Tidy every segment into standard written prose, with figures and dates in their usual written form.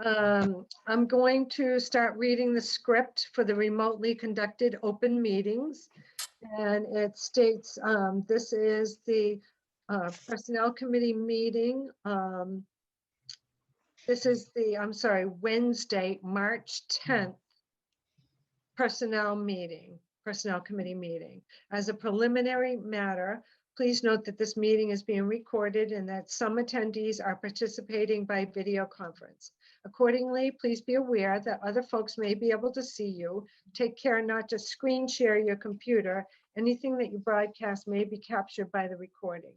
I'm going to start reading the script for the remotely conducted open meetings. And it states, this is the Personnel Committee meeting. This is the, I'm sorry, Wednesday, March 10th, Personnel Committee meeting. As a preliminary matter, please note that this meeting is being recorded and that some attendees are participating by video conference. Accordingly, please be aware that other folks may be able to see you. Take care not to screen share your computer. Anything that you broadcast may be captured by the recording.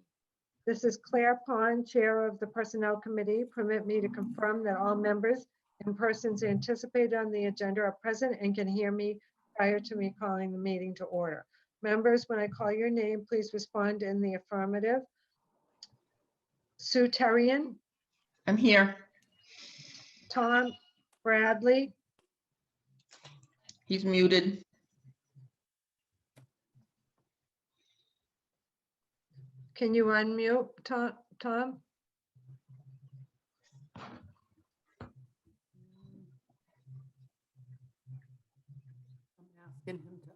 This is Claire Pond, Chair of the Personnel Committee. Permit me to confirm that all members and persons anticipated on the agenda are present and can hear me prior to me calling the meeting to order. Members, when I call your name, please respond in the affirmative. Sue Terrian. I'm here. Tom Bradley. He's muted. Can you unmute, Tom? I'm asking him to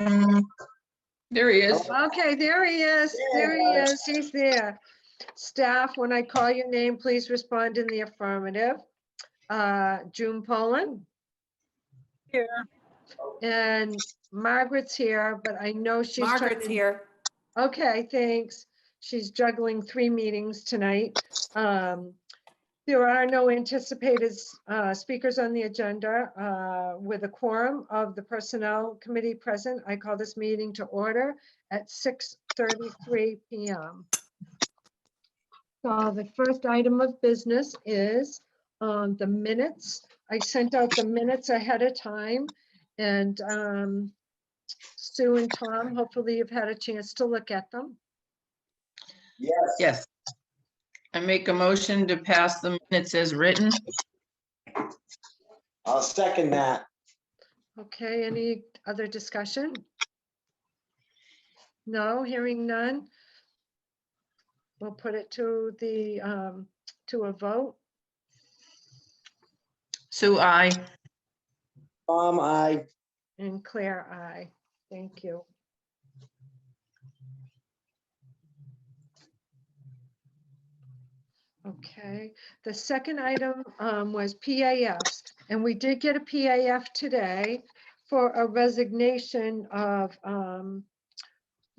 unmute. There he is. Okay, there he is. There he is. He's there. Staff, when I call your name, please respond in the affirmative. June Poland. Here. And Margaret's here, but I know she's Margaret's here. Okay, thanks. She's juggling 3 meetings tonight. There are no anticipated speakers on the agenda. With a quorum of the Personnel Committee present, I call this meeting to order at 6:33 p.m. So the first item of business is the minutes. I sent out the minutes ahead of time, and Sue and Tom, hopefully you've had a chance to look at them. Yes. Yes. I make a motion to pass the minutes as written. I'll second that. Okay, any other discussion? No, hearing none. We'll put it to the to a vote. Sue, I. I. And Claire, aye. Thank you. Okay, the second item was PAFs, and we did get a PAF today for a resignation of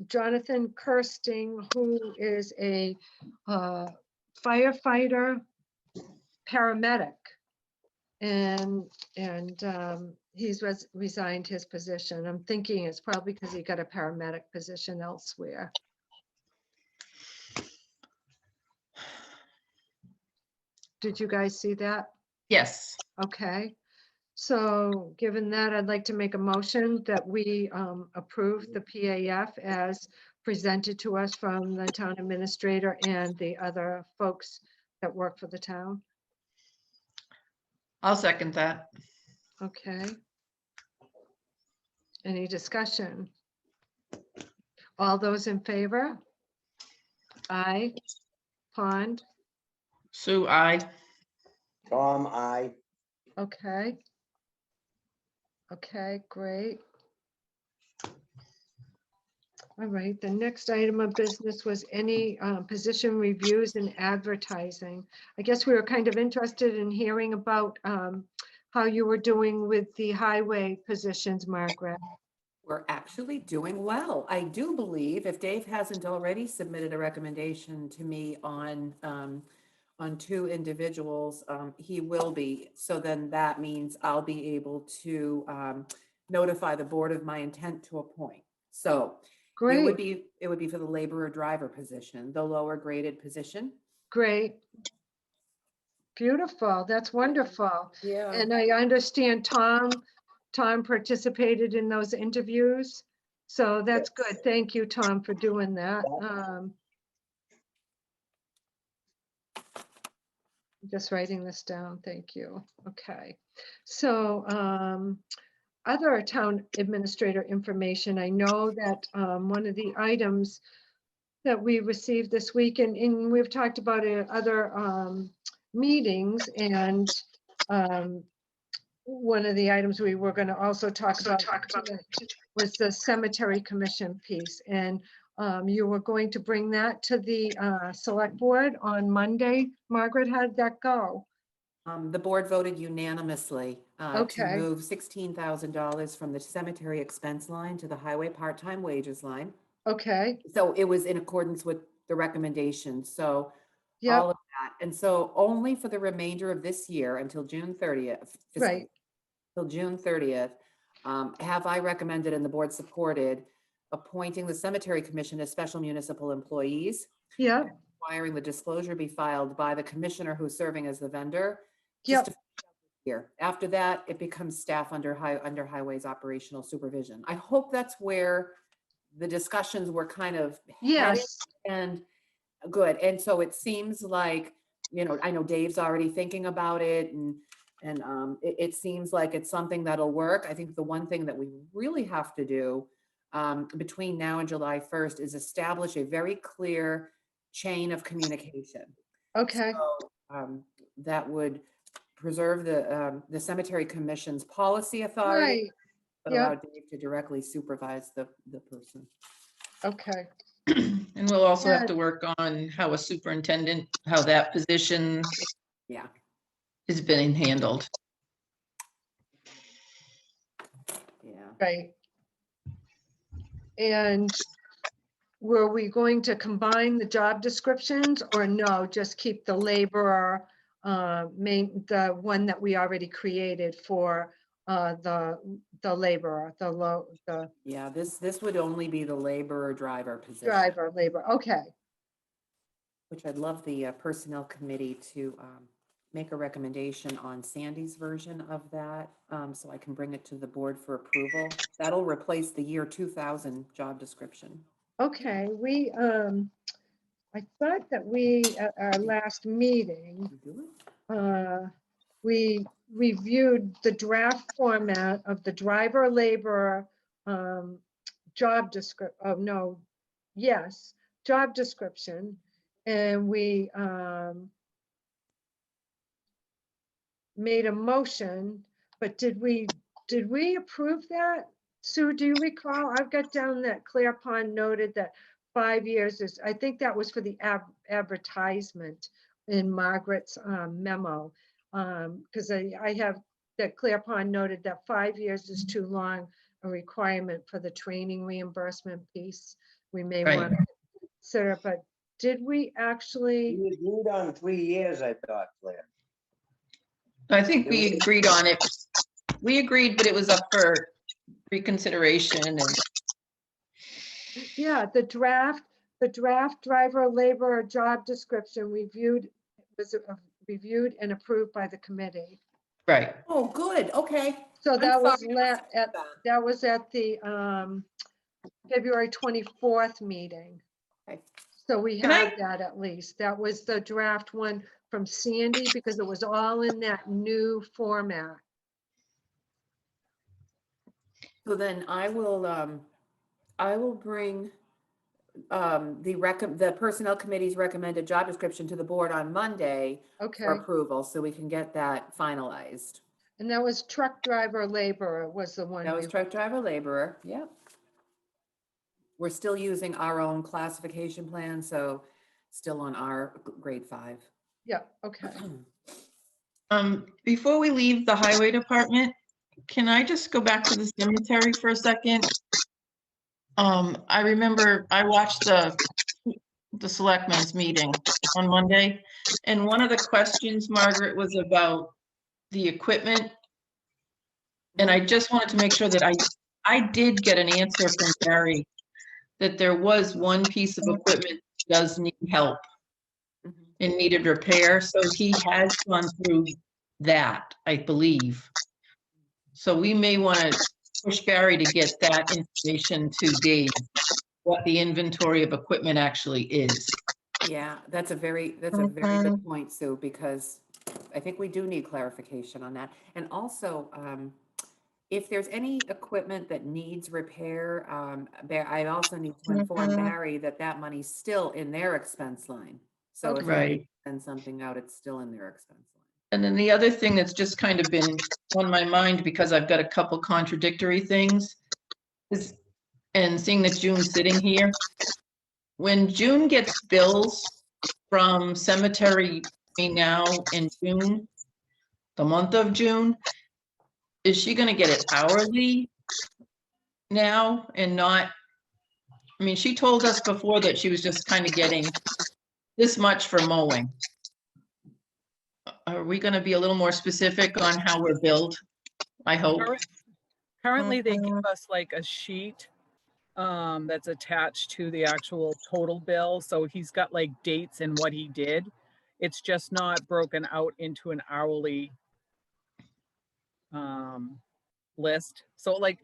Jonathan Kirsting, who is a firefighter paramedic, and he's resigned his position. I'm thinking it's probably because he got a paramedic position elsewhere. Did you guys see that? Yes. Okay. So given that, I'd like to make a motion that we approve the PAF as presented to us from the town administrator and the other folks that work for the town. I'll second that. Okay. Any discussion? All those in favor? Aye. Pond? Sue, I. Tom, I. Okay. Okay, great. All right, the next item of business was any position reviews and advertising. I guess we were kind of interested in hearing about how you were doing with the highway positions, Margaret. We're actually doing well. I do believe, if Dave hasn't already submitted a recommendation to me on 2 individuals, he will be. So then that means I'll be able to notify the board of my intent to appoint. So Great. it would be for the laborer driver position, the lower graded position. Great. Beautiful. That's wonderful. Yeah. And I understand Tom participated in those interviews. So that's Yes. good. Thank you, Tom, for doing that. Just writing this down. Thank you. Okay. So other town administrator information. I know that one of the items that we received this week, and we've talked about it at other meetings, and one of the items we were going to also talk about today was the cemetery commission piece, and you were going to bring that to the select board on Monday. Margaret, how did that go? The board voted unanimously to Okay. move $16,000 from the cemetery expense line to the highway part-time wages line. Okay, So it was in accordance with the recommendation. So yep, all of that. And so only for the remainder of this year until June 30th. fiscal right, Till June 30th, have I recommended and the board supported appointing the cemetery commission as special municipal employees, yep, requiring the disclosure be filed by the commissioner who's serving as the vendor. yep, Just to here. After that, it becomes staff under highways operational supervision. I hope that's where the discussions were kind of headed, yes, and good. And so it seems like, I know Dave's already thinking about it, and it seems like it's something that'll work. I think the one thing that we really have to do between now and July 1st is establish a very clear chain of communication. okay, So that would preserve the cemetery commission's policy authority, right, but yep. allow Dave to directly supervise the person. okay, And we'll also have Yeah. to work on how a superintendent, how that position Yeah. is being handled. Yeah. right. And were we going to combine the job descriptions, or no, just keep the laborer, the one that we already created for the laborer, the Yeah, this would only be the laborer driver position, driver labor, okay, which I'd love the personnel committee to make a recommendation on Sandy's version of that, so I can bring it to the board for approval. That'll replace the year 2000 job description. okay, I thought that at our last meeting, You do it? we reviewed the draft format of the driver laborer job description, oh, no, yes, job description. And we made a motion, but did we approve that? Sue, do you recall? I've got down that Clear Pond noted that 5 years is, I think that was for the advertisement in Margaret's memo. Because I have that Clear Pond noted that 5 years is too long a requirement for the training reimbursement piece. We may Right. want to consider, but did we actually? We agreed on 3 years, I thought, Claire. I think we agreed on it. We agreed, but it was up for reconsideration and Yeah, the draft driver laborer job description was reviewed and approved by the committee. right. Oh, good, okay. So I'm that was sorry I missed that. that was at the February 24th meeting. Okay. So we Can I- have that at least. That was the draft one from Sandy because it was all in that new format. So then I will bring the personnel committee's recommended job description to the board on Monday for Okay, approval, so we can get that finalized. and that was truck driver laborer was the one. That was we- truck driver laborer, yeah. We're still using our own classification plan, so still on our grade 5. Yeah, okay. Before we leave the highway department, can I just go back to the cemetery for a second? I remember I watched the selectmen's meeting on Monday, and one of the questions, Margaret, was about the equipment. And I just wanted to make sure that I did get an answer from Barry that there was one piece of equipment that does need help Mhm. and needed repair, so he has gone through that, I believe. So we may want to push Barry to get that information to Dave, what the inventory of equipment actually is. Yeah, that's a very good point, Sue, because I think we do need clarification on that. And also, if there's any equipment that needs repair, I also need to inform Barry that that money's still in their expense line. So if they Right. need to send something out, it's still in their expense line. And then the other thing that's just kind of been on my mind, because I've got a couple contradictory things, is, and seeing that June's sitting here, when June gets bills from cemetery now in June, the month of June, is she gonna get it hourly now and not? I mean, she told us before that she was just kind of getting this much for mowing. Are we gonna be a little more specific on how we're billed? I hope. Currently, they give us like a sheet that's attached to the actual total bill. So he's got like dates and what he did. It's just not broken out into an hourly list. So like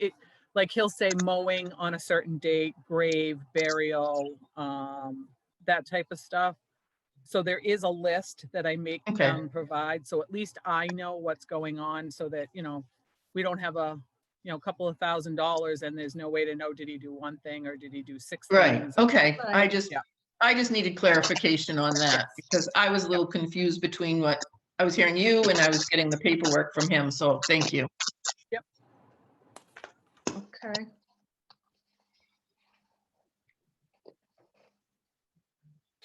he'll say mowing on a certain date, grave, burial, that type of stuff. So there is a list that I make Okay. provide. So at least I know what's going on so that, we don't have a, couple of $1,000s and there's no way to know, did he do one thing or did he do six Right, things? okay. Right. Yeah. I just needed clarification on that because I was a little confused between what I was hearing you and I was getting the paperwork from him. So thank you. Okay.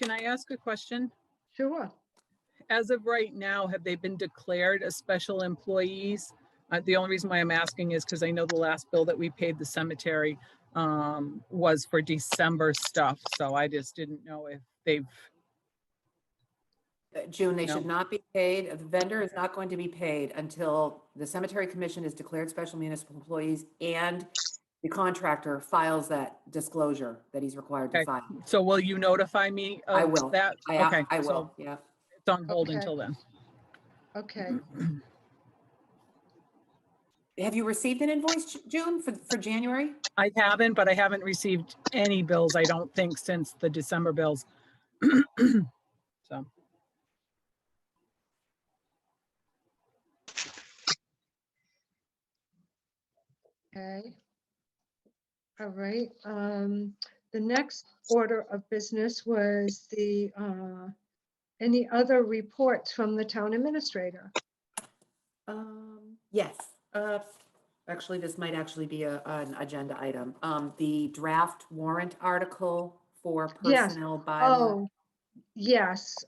Can I ask a question? Sure. As of right now, have they been declared as special employees? The only reason why I'm asking is because I know the last bill that we paid the cemetery was for December stuff. So I just didn't know if they've, June, they No. should not be paid. The vendor is not going to be paid until the cemetery commission is declared special municipal employees and the contractor files that disclosure that he's required to Okay. file. so will you notify me I of will. that? Okay, I so will, yeah. it's on hold Okay. until then. Okay. Have you received an invoice, June, for January? I haven't, but I haven't received any bills, I don't think, since the December bills. So, Okay. All right. The next order of business was the, any other reports from the town administrator? Yes. Actually, this might actually be an agenda item. The draft warrant article for Yes. personnel bylaw. Oh, yes.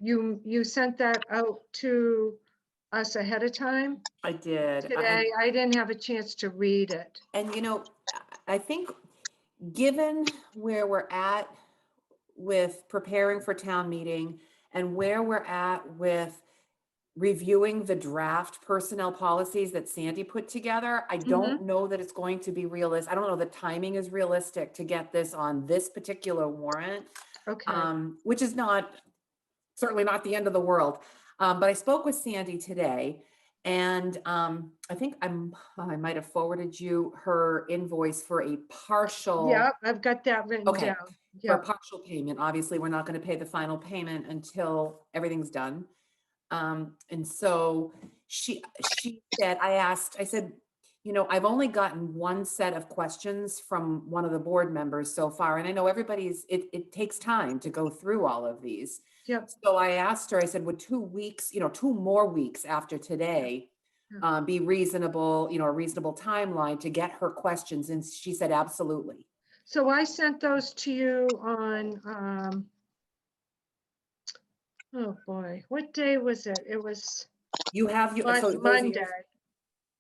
You sent that out to us ahead of time I did. today. I didn't have a chance to read it. And I think given where we're at with preparing for town meeting and where we're at with reviewing the draft personnel policies that Sandy put together, I don't know that it's going to be realistic. I don't know the timing is realistic to get this on this particular warrant, Okay. which is certainly not the end of the world. But I spoke with Sandy today, and I think I might have forwarded you her invoice for a partial. Yeah, I've got that written Okay. down. For Yeah. a partial payment. Obviously, we're not going to pay the final payment until everything's done. And so she said, I said, I've only gotten one set of questions from one of the board members so far. And I know it takes time to go through all of these. Yep. So I asked her, I said, would 2 weeks, 2 more weeks after today, be reasonable, a reasonable timeline to get her questions? And she said, absolutely. So I sent those to you on, oh boy, what day was it? It was You have so those are yours? Monday.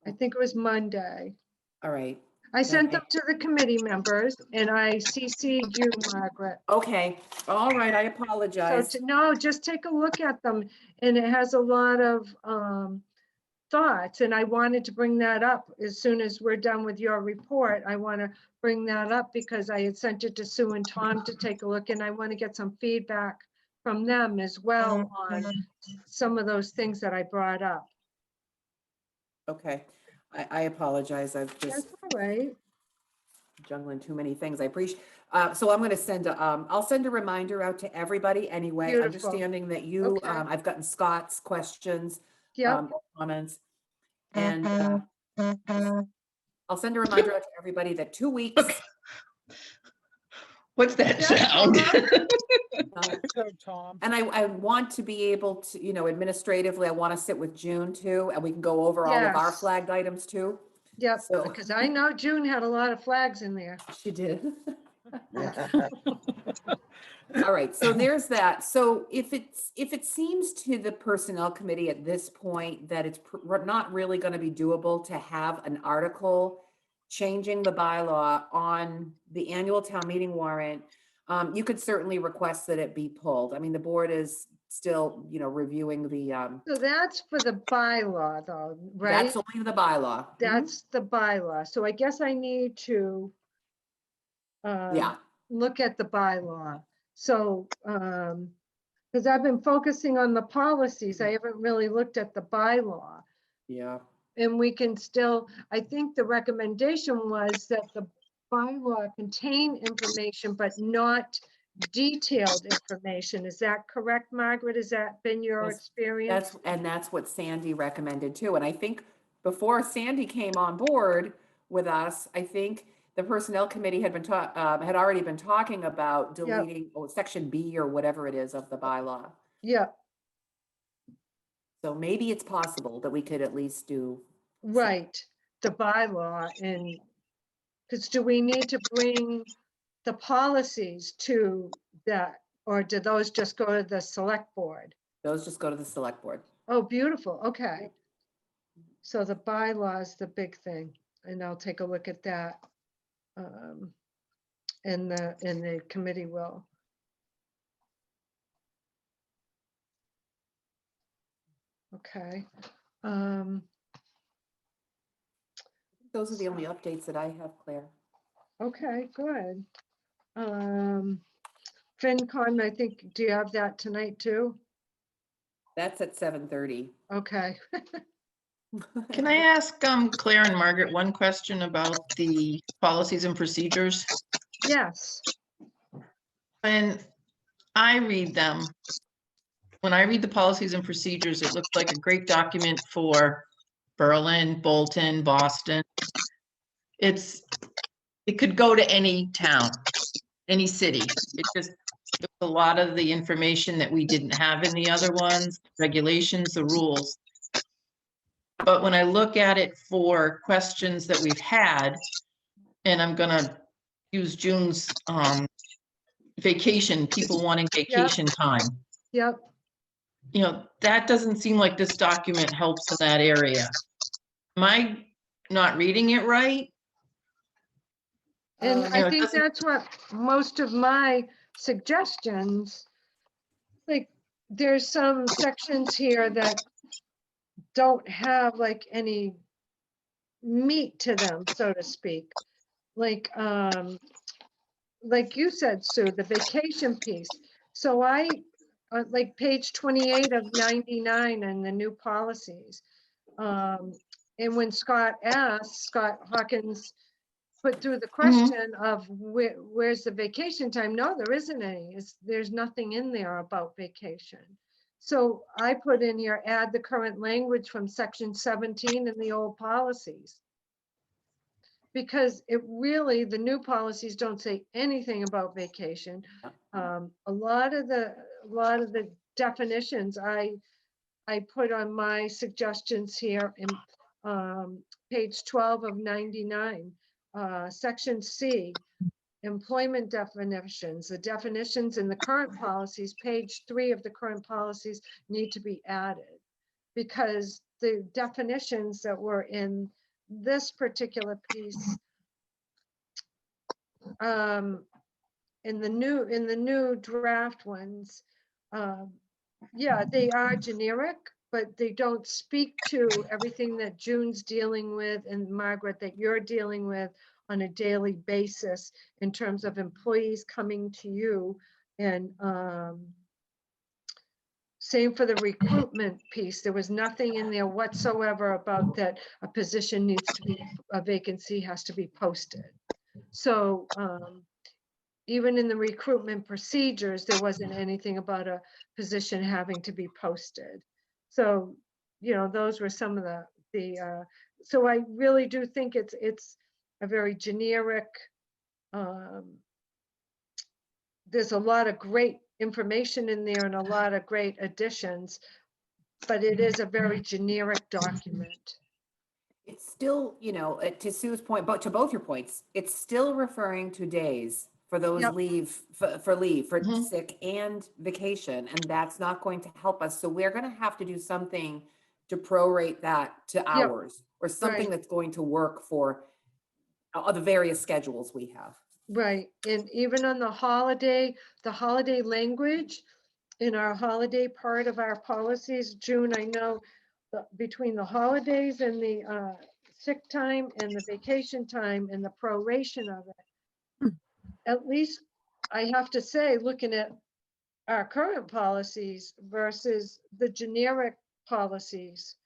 I think it was Monday. All right. I sent Okay. them to the committee members and I CC'd you, Margaret. Okay. All right. I So apologize. no, just take a look at them and it has a lot of thoughts. And I wanted to bring that up as soon as we're done with your report. I want to bring that up because I had sent it to Sue and Tom to take a look and I want to get some feedback from them as well on some of those things that I brought up. Okay. I apologize. I've That's just all right. juggling too many things. I appreciate, so I'm going to send I'll send a reminder out to everybody anyway, Beautiful. understanding that you, Okay. I've gotten Scott's questions, Yep. comments. And I'll send a reminder out to everybody that 2 weeks. What's that Yeah, sound? So, Tom. And I want to be able to, administratively, I want to sit with June too, and we can go over all of our Yes. flagged items too. Yep, So- because I know June had a lot of flags in there. She did. All right, so there's that. So if it seems to the personnel committee at this point that it's not really going to be doable to have an article changing the bylaw on the annual town meeting warrant, you could certainly request that it be pulled. I mean, the board is still, reviewing the, So that's for the bylaw though, right? that's only the bylaw. Mhm. That's the bylaw. So I guess I need to Yeah, look at the bylaw. So, because I've been focusing on the policies, I haven't really looked at the bylaw. yeah. And we can still, I think the recommendation was that the bylaw contain information, but not detailed information. Is that correct, Margaret? Has that been your Yes, experience? That's what Sandy recommended too. And I think before Sandy came on board with us, I think the personnel committee had had already been talking about Yep. deleting section B or whatever it is of the bylaw. Yeah, So maybe it's possible that we could at least do. right, the bylaw. And because do we need to bring the policies to that, or do those just go to the select board? Those just go to the select board. Oh, beautiful, okay. So the bylaw is the big thing, and I'll take a look at that. And the committee will. Okay. Those are the only updates that I have, Claire. Okay, good. FinCon, I think, do you have that tonight too? That's at 7:30. Okay, Can I ask Claire and Margaret one question about the policies and procedures? yes, When I read them, when I read the policies and procedures, it looks like a great document for Berlin, Bolton, Boston. It could go to any town, any city. It's a lot of the information that we didn't have in the other ones, regulations, the rules. But when I look at it for questions that we've had, and I'm gonna use June's vacation, people wanting vacation time. yep. That doesn't seem like this document helps in that area. Am I not reading it right? And Um, I it think doesn't- that's what most of my suggestions, like, there's some sections here that don't have like any meat to them, so to speak. Like you said, Sue, the vacation piece. So like page 28 of 99 and the new policies. And when Scott Hawkins put through the question of where's the vacation time? No, there isn't any. There's nothing in there about vacation. So I put in here, add the current language from section 17 in the old policies. Because the new policies don't say anything about vacation. A lot of the definitions I put on my suggestions here in page 12 of 99, section C, employment definitions. The definitions in the current policies, page 3 of the current policies need to be added, because the definitions that were in this particular piece, in the new draft ones, yeah, they are generic, but they don't speak to everything that June's dealing with and Margaret, that you're dealing with on a daily basis in terms of employees coming to you. And same for the recruitment piece. There was nothing in there whatsoever about that a position needs to be, a vacancy has to be posted. So even in the recruitment procedures, there wasn't anything about a position having to be posted. So, those were some of the so I really do think it's a very generic, there's a lot of great information in there and a lot of great additions, but it is a very generic document. It's still, to Sue's point, but to both your points, it's still referring to days for those Yep. leave, for leave, for Mhm. sick and vacation, and that's not going to help us. So we're gonna have to do something to prorate that to hours, or something Right. that's going to work for the various schedules we have. Right, and even on the holiday language in our holiday part of our policies, June, I know between the holidays and the sick time and the vacation time and the proration of it, at least I have to say, looking at our current policies versus the generic policies,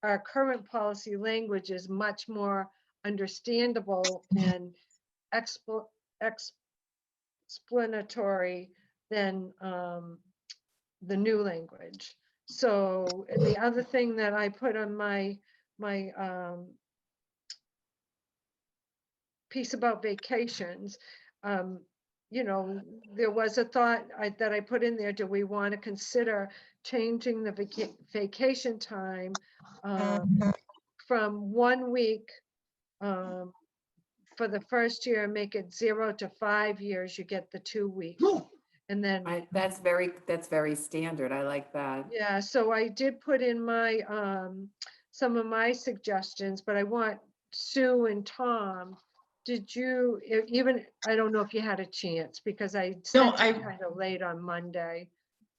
our current policy language is much more understandable and explanatory than the new language. So, and the other thing that I put on my piece about vacations, there was a thought that I put in there, do we want to consider changing the vacation time from 1 week for the first year, make it 0 to 5 years, you get the 2 weeks. And then, That's very standard. I like that. yeah, so I did put in my, some of my suggestions, but I want Sue and Tom, did you, even, I don't know if you had a chance, because I No, sent it kind of late on Monday.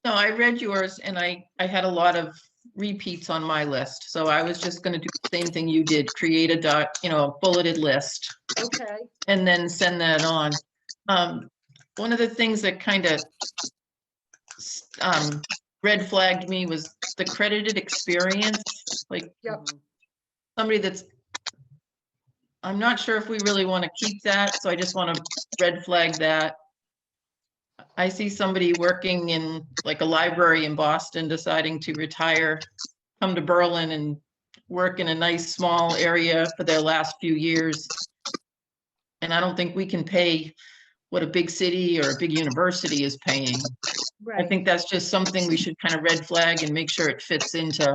No, I read yours and I had a lot of repeats on my list. So I was just gonna do the same thing you did, create a a bulleted list Okay, and then send that on. One of the things that kind of red flagged me was the credited experience, like yep, Mhm. somebody that's, I'm not sure if we really want to keep that, so I just want to red flag that. I see somebody working in like a library in Boston deciding to retire, come to Berlin and work in a nice small area for their last few years. And I don't think we can pay what a big city or a big university is paying. I right, think that's just something we should kind of red flag and make sure it fits into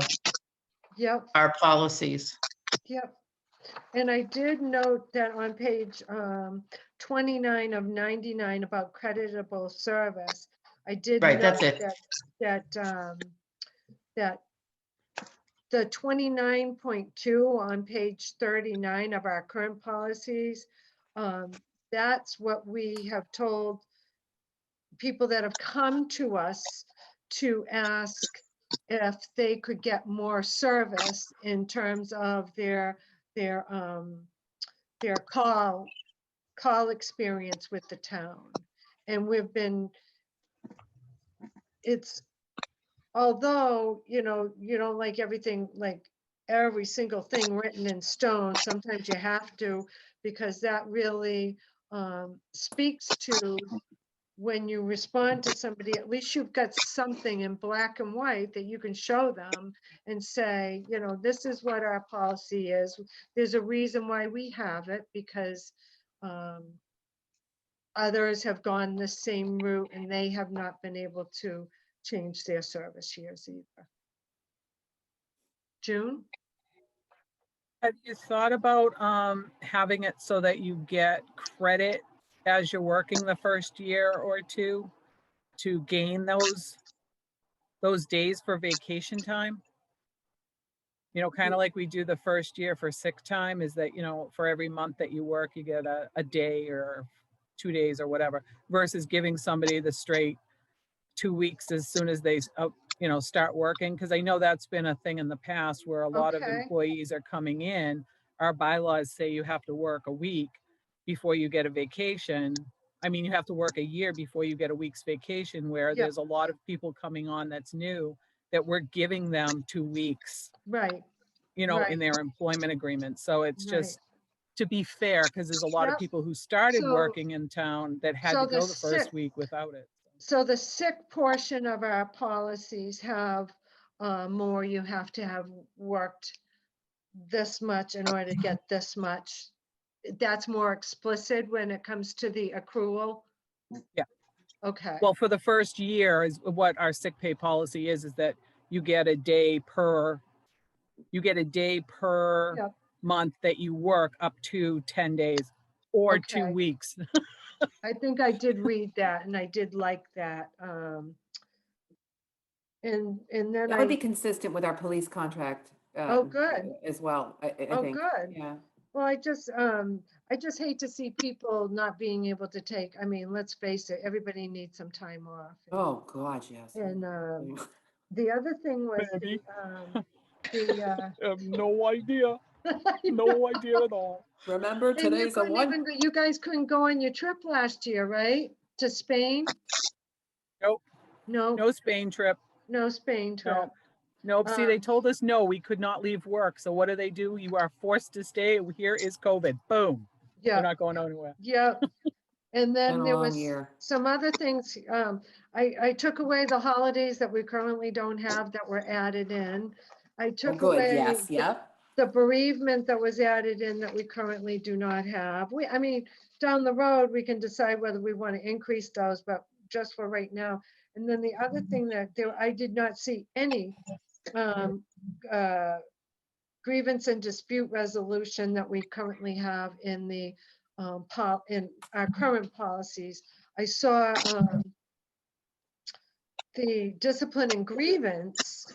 yep, our policies. yep. And I did note that on page 29 of 99 about creditable service, I did Right, note that's it. that the 29.2 on page 39 of our current policies, that's what we have told people that have come to us to ask if they could get more service in terms of their call experience with the town. And we've been, it's, although, you don't like everything, like every single thing written in stone, sometimes you have to, because that really speaks to when you respond to somebody, at least you've got something in black and white that you can show them and say, this is what our policy is. There's a reason why we have it, because others have gone the same route and they have not been able to change their service years either. June? Have you thought about having it so that you get credit as you're working the first year or two to gain those days for vacation time? Kind of like we do the first year for sick time, is that, for every month that you work, you get a day or 2 days or whatever, versus giving somebody the straight 2 weeks as soon as they start working. Because I know that's been a thing in the past where a lot of Okay. employees are coming in. Our bylaws say you have to work a week before you get a vacation. I mean, you have to work a year before you get a week's vacation, where Yep. there's a lot of people coming on that's new, that we're giving them 2 weeks, Right, in Right. their employment agreement. So it's right. just to be fair, because there's a lot of Yep. people who started So- working in town that had so to the go the first sick- week without it. So the sick portion of our policies have more, you have to have worked this much in order to get this much. That's more explicit when it comes to the accrual? Yeah. Okay, Well, for the first year is what our sick pay policy is that you get a day per, Yep. month that you work up to 10 days or 2 Okay. weeks. I think I did read that and I did like that. And then That would be I, consistent with our police contract. Oh, good. As well, I oh, think. good. Yeah. Well, I just hate to see people not being able to take, I mean, let's face it, everybody needs some time off. Oh, God, yes. And the other thing was Maybe. the, I have no idea. No idea at all. Remember, and you today's a couldn't one. even, you guys couldn't go on your trip last year, right? To Spain? Nope. No, No Spain trip. no Spain trip. No. Nope. See, they Um, told us no, we could not leave work. So what do? You are forced to stay. Here is COVID. Boom. You're Yeah, not going anywhere. yeah. And Been then a there long was year. some other things. I took away the holidays that we currently don't have that were added in. I Oh, took good, away yes, yep. the bereavement that was added in that we currently do not have. I mean, down the road, we can decide whether we want to increase those, but just for right now. And then the other thing that I did not see any um, grievance and dispute resolution that we currently have in the in our current policies. I saw the discipline and grievance,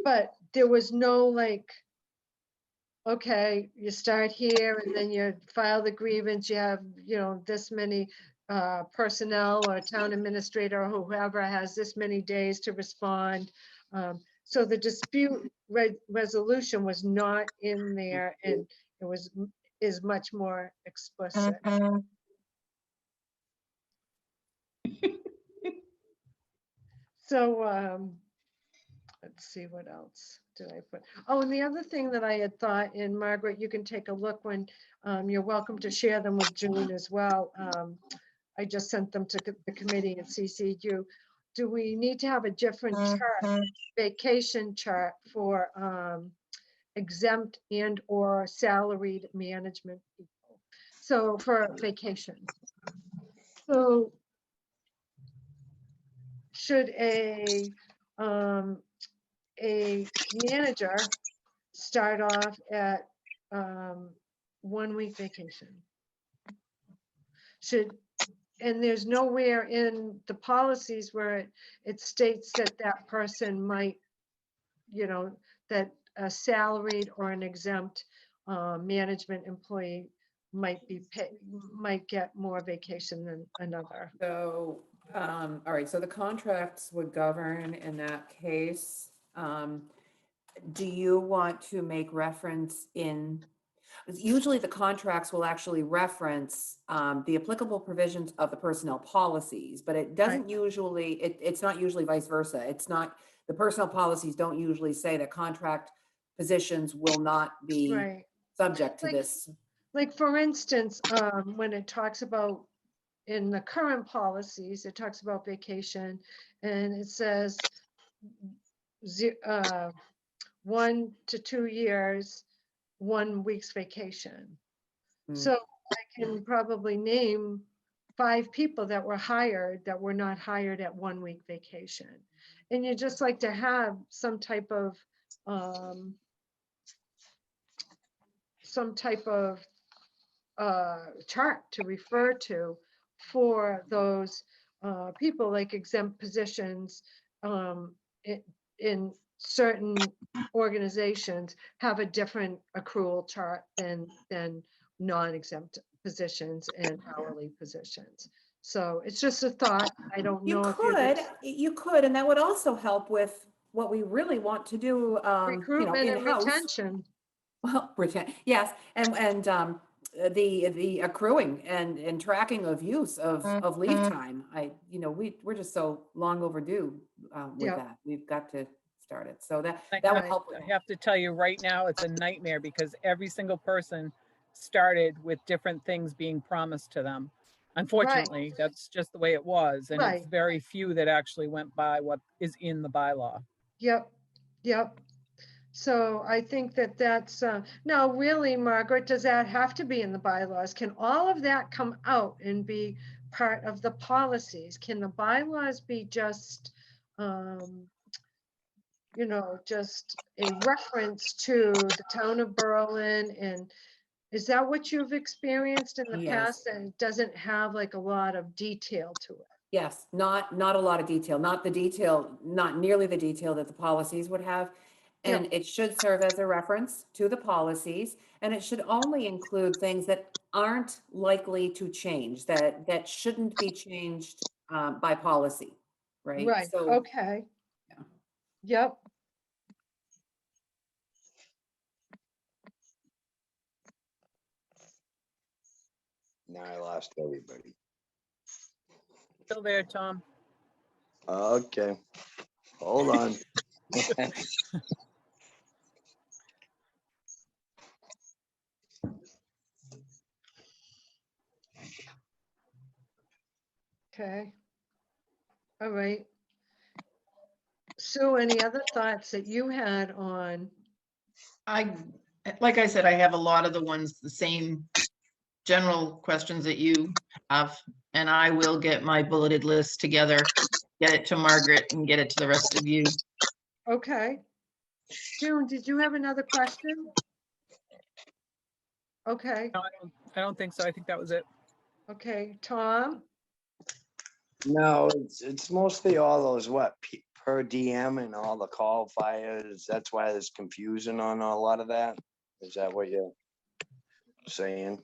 but there was no like, okay, you start here and then you file the grievance, you have, this many personnel or town administrator or whoever has this many days to respond. So the dispute resolution was not in there and it is much more explicit. So let's see, what else did I put? Oh, and the other thing that I had thought, and Margaret, you can take a look when you're welcome to share them with June as well. I just sent them to the committee and CC'd you. Do we need to have a different chart, vacation chart for exempt and or salaried management people? So for vacation. So should a manager start off at 1 week vacation? And there's nowhere in the policies where it states that that person might, that a salaried or an exempt management employee might get more vacation than another. So, all right, so the contracts would govern in that case. Do you want to make reference usually the contracts will actually reference the applicable provisions of the personnel policies, but it doesn't usually, it's not usually vice versa. It's not, the personnel policies don't usually say that contract positions will not be Right. subject to Like- this. Like, for instance, when it talks about in the current policies, it talks about vacation and it says 1 to 2 years, 1 week's vacation. Mm. So I can probably name 5 people that were hired that were not hired at 1 week vacation. And you just like to have some type of chart to refer to for those people, like exempt positions in certain organizations have a different accrual chart than non-exempt positions and hourly positions. So it's just a thought. I don't know if You could, and that would also help with what we really want to do, recruitment and in-house. retention. Well, yes, and the accruing and tracking of use of leave time. We're just so long overdue with Yeah. that. We've got to start it. So that I would Right. help. I have to tell you right now, it's a nightmare because every single person started with different things being promised to them. Unfortunately, that's just the way it was. And it's Right. very few that actually went by what is in the bylaw. Yep. So I think that that's, now really, Margaret, does that have to be in the bylaws? Can all of that come out and be part of the policies? Can the bylaws be just, you know, just a reference to the town of Berlin? And is that what you've experienced in the Yes. past? And it doesn't have like a lot of detail to it? Yes, not a lot of detail, not nearly the detail that the policies would have. Yeah. And it should serve as a reference to the policies, and it should only include things that aren't likely to change, that shouldn't be changed by policy, right? Right, So, okay. yeah. Yep, Now I lost everybody. Still there, Tom? Okay, hold on. okay. All right. Sue, any other thoughts that you had on, Like I said, I have a lot of the ones, the same general questions that you have, and I will get my bulleted list together, get it to Margaret and get it to the rest of you. okay. June, did you have another question? Okay, No, I don't think so. I think that was it. okay. Tom? No, it's mostly all those, per DM and all the call fires. That's why there's confusion on a lot of that. Is that what you're saying?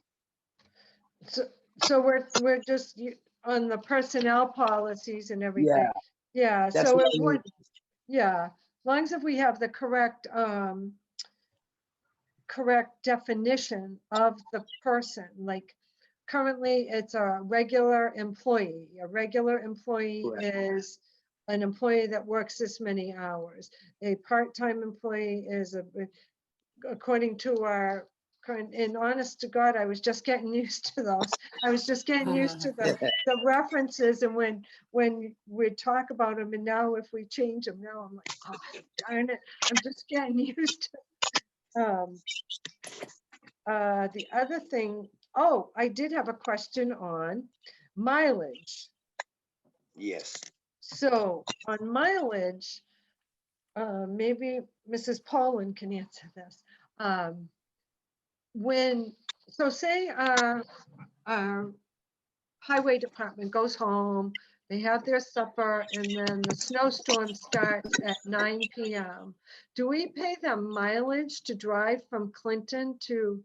So we're just on the personnel policies and everything. Yeah, That's so what it I would, mean. yeah, as long as if we have the correct definition of the person, like currently it's a regular employee. A regular employee Correct. is an employee that works this many hours. A part-time employee is according to our current, and honest to God, I was just getting used to those. I was just getting used to the references, and when we talk about them, and now if we change them, now I'm like, oh, darn it, I'm just getting used to. The other thing, oh, I did have a question on mileage. Yes. So on mileage, maybe Mrs. Poland can answer this. So say our highway department goes home, they have their supper, and then the snowstorm starts at 9 p.m. Do we pay them mileage to drive from Clinton to,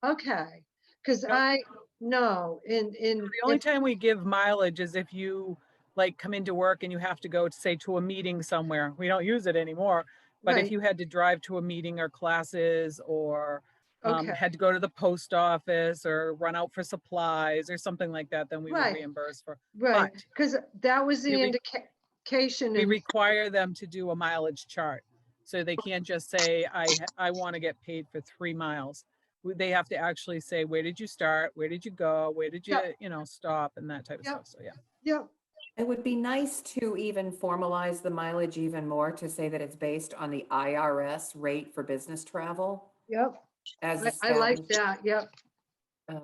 okay, because Nope. I know The only time we give mileage is if you like come into work and you have to go, say, to a meeting somewhere. We don't use it anymore. But if right, you had to drive to a meeting or classes, or okay, had to go to the post office or run out for supplies or something like that, then we would Right. reimburse for. right, But because that was the we re- indication. we And require them to do a mileage chart. So they can't just say, I want to get paid for 3 miles. They have to actually say, where did you start? Where did you go? Where did you, Yep. stop, and that type of Yep. stuff. So yeah. Yep, it would be nice to even formalize the mileage even more, to say that it's based on the IRS rate for business travel yep, as I like established. that, yep,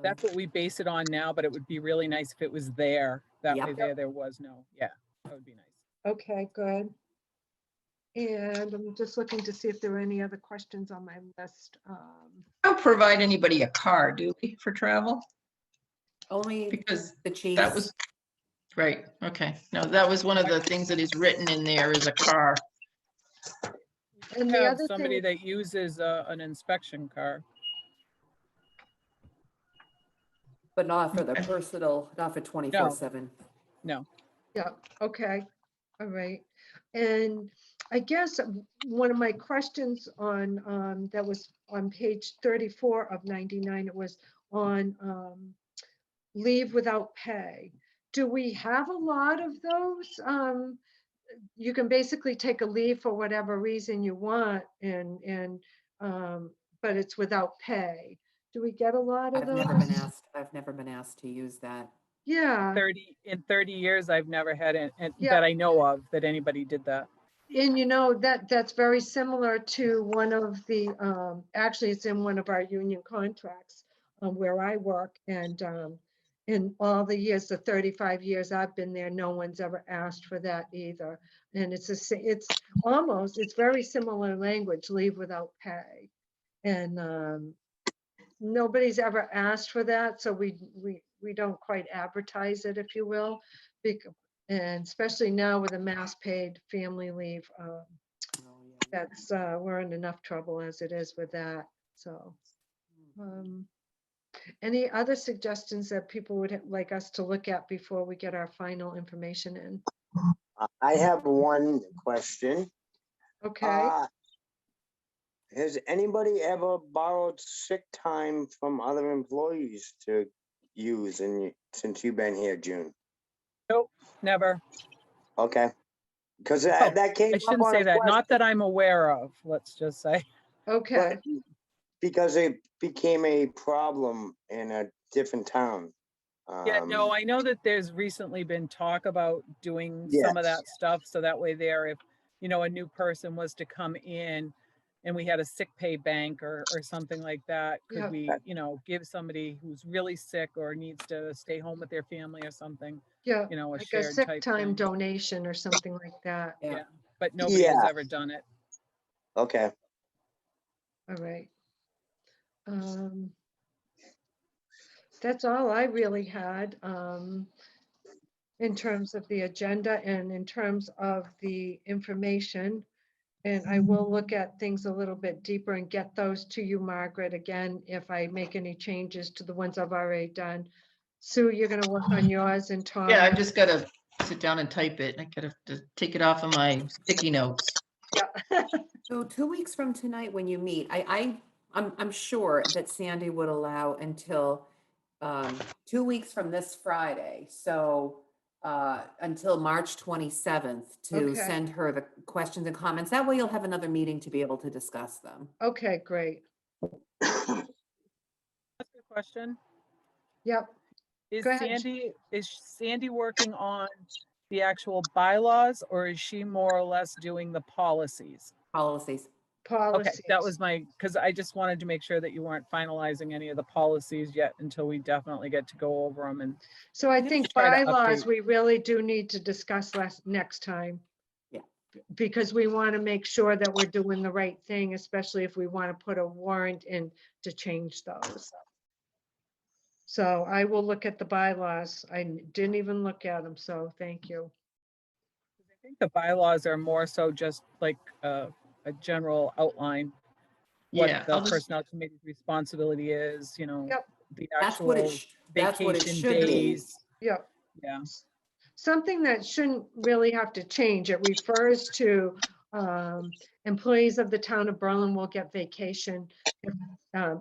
That's what we base it on now, but it would be really nice if it was there. That way Yep. there was no, yeah, that would be nice. okay, good. And I'm just looking to see if there are any other questions on my list. Don't provide anybody a car, do we, for travel? Only Because the chiefs. that was, right, okay. No, that was one of the things that is written in there, is a car. And the Have other somebody thing, that uses an inspection car. But not for the Okay. personal, not for 24/7. No, yeah, okay, all right. And I guess one of my questions on, that was on page 34 of 99, it was on leave without pay. Do we have a lot of those? You can basically take a leave for whatever reason you want, but it's without pay. Do we get a lot of I've those? never been asked to use that. Yeah, 30 years, I've never had it, Yeah. that I know of, that anybody did that. And you know, that's very similar to one of the, actually, it's in one of our union contracts where I work. And in all the years, the 35 years I've been there, no one's ever asked for that either. And it's very similar language, leave without pay. And nobody's ever asked for that, so we don't quite advertise it, if you will. And especially now with the mass paid family leave, that's, we're in enough trouble as it is with that, so. Any other suggestions that people would like us to look at before we get our final information in? I have one question. Okay, Has anybody ever borrowed sick time from other employees to use since you've been here, June? Nope, never. Okay. Because Oh, that came I up shouldn't on say a that, not that question, I'm aware of, let's just say. okay, but because it became a problem in a different town. Yeah, no, I know that there's recently been talk about doing some of Yes. that stuff, so that way there, if, you know, a new person was to come in and we had a sick pay bank or something like that, Yeah. could we, you know, give somebody who's really sick or needs to stay home with their family or something, yeah, you know, a like a shared sick type time thing. donation or something like that. Yeah, but nobody has Yeah. ever done it. Okay. All right. That's all I really had in terms of the agenda and in terms of the information. And I will look at things a little bit deeper and get those to you, Margaret, again, if I make any changes to the ones I've already done. Sue, you're gonna work on yours and Tom? Yeah, I've just got to sit down and type it. I gotta to take it off of my sticky notes. Yeah. So 2 weeks from tonight, when you meet, I'm sure that Sandy would allow until 2 weeks from this Friday. So until March 27th to Okay. send her the questions and comments. That way you'll have another meeting to be able to discuss them. Okay, great. That's a good question. Yep. Is Go ahead. Sandy working on the actual bylaws, or is she more or less doing the policies? Policies. Okay, that Policies. was because I just wanted to make sure that you weren't finalizing any of the policies yet until we definitely get to go over them and So I just think try to bylaws, update. we really do need to discuss next time. Yeah. Because we want to make sure that we're doing the right thing, especially if we want to put a warrant in to change those. So I will look at the bylaws. I didn't even look at them, so thank you. I think the bylaws are more so just like a general outline. Yeah, What the I'll just, personnel committee's responsibility is, you know, Yep. the That's what it, actual that's what it vacation should be. days. Yeah. Yeah. Something that shouldn't really have to change. It refers to employees of the town of Berlin will get vacation if,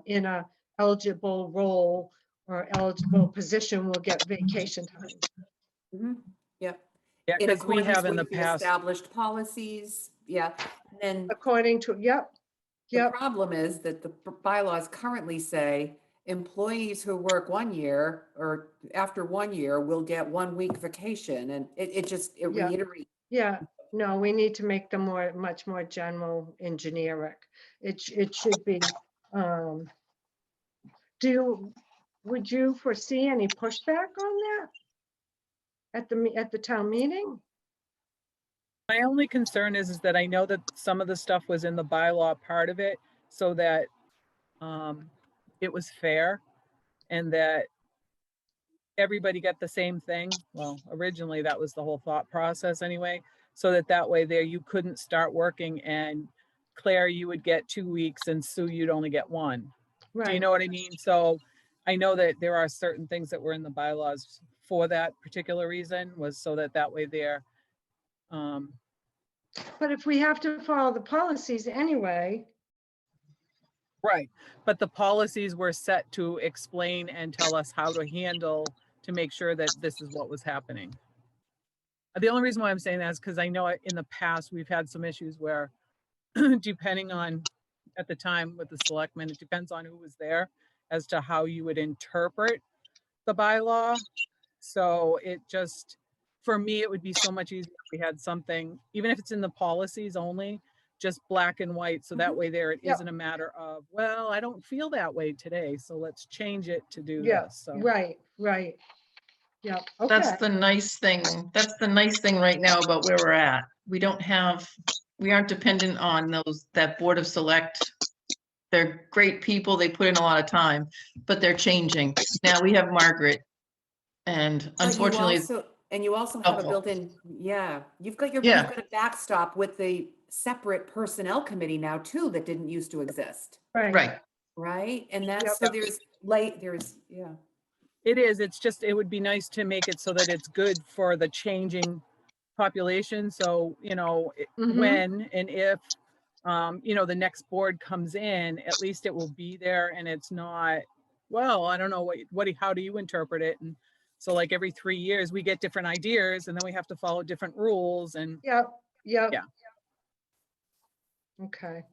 in a eligible role or eligible position will get vacation time. Mhm. Yep. Yeah, In because we accordance have in the with the past, established policies. Yeah. And then According to, yep, the yep, problem is that the bylaws currently say employees who work 1 year or after 1 year will get 1 week vacation. And it Yeah. reiterates. yeah. No, we need to make them much more general and generic. It should be, would you foresee any pushback on that? At the town meeting? my only concern is that I know that some of the stuff was in the bylaw part of it, so that it was fair and that everybody got the same thing. Well, originally that was the whole thought process anyway, so that way there you couldn't start working and Claire, you would get 2 weeks and Sue, you'd only get 1. Do you Right. know what I mean? So I know that there are certain things that were in the bylaws for that particular reason, was so that way there. But if we have to follow the policies anyway, Right, but the policies were set to explain and tell us how to handle, to make sure that this is what was happening. The only reason why I'm saying that is because I know in the past, we've had some issues where depending on, at the time with the selectmen, it depends on who was there as to how you would interpret the bylaw. So it just, for me, it would be so much easier if we had something, even if it's in the policies only, just black and white. So that way there, it Yep. isn't a matter of, well, I don't feel that way today, so let's change it to do Yeah, this. So, right, right. Yeah, That's okay, the nice thing. That's the nice thing right now about where we're at. We aren't dependent on that Board of Select. They're great people. They put in a lot of time, but they're changing. Now we have Margaret. And But unfortunately, you also have a helpful. built-in, yeah, you've got Yeah. a backstop with the separate personnel committee now too, that didn't used to exist, right. right. right? And Yep. that's, so yeah. it is, it's just, it would be nice to make it so that it's good for the changing population. So, Mhm. when and if, the next board comes in, at least it will be there and it's not, well, I don't know how do you interpret it? And so like every 3 years we get different ideas and then we have to follow different rules and Yep, yep. Yeah. Okay,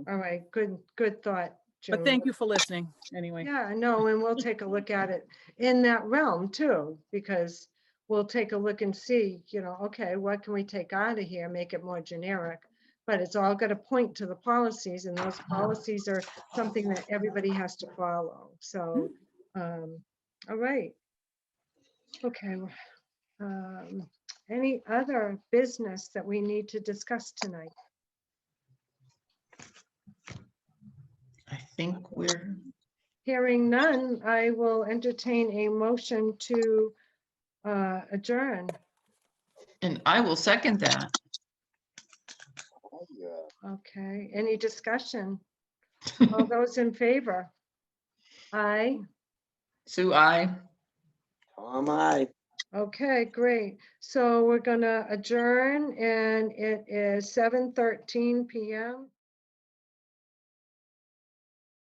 all right, good thought, but June. thank you for listening anyway. Yeah, no, and we'll take a look at it in that realm too, because we'll take a look and see, okay, what can we take out of here, make it more generic? But it's all got to point to the policies, and those policies are something that everybody has to follow. So, all right. Okay. Any other business that we need to discuss tonight? I think we're, Hearing none, I will entertain a motion to adjourn. and I will second that. Yeah. Okay, any discussion? All those in favor? Aye. Sue, I. Tom, I. Okay, great. So we're gonna adjourn and it is 7:13 PM.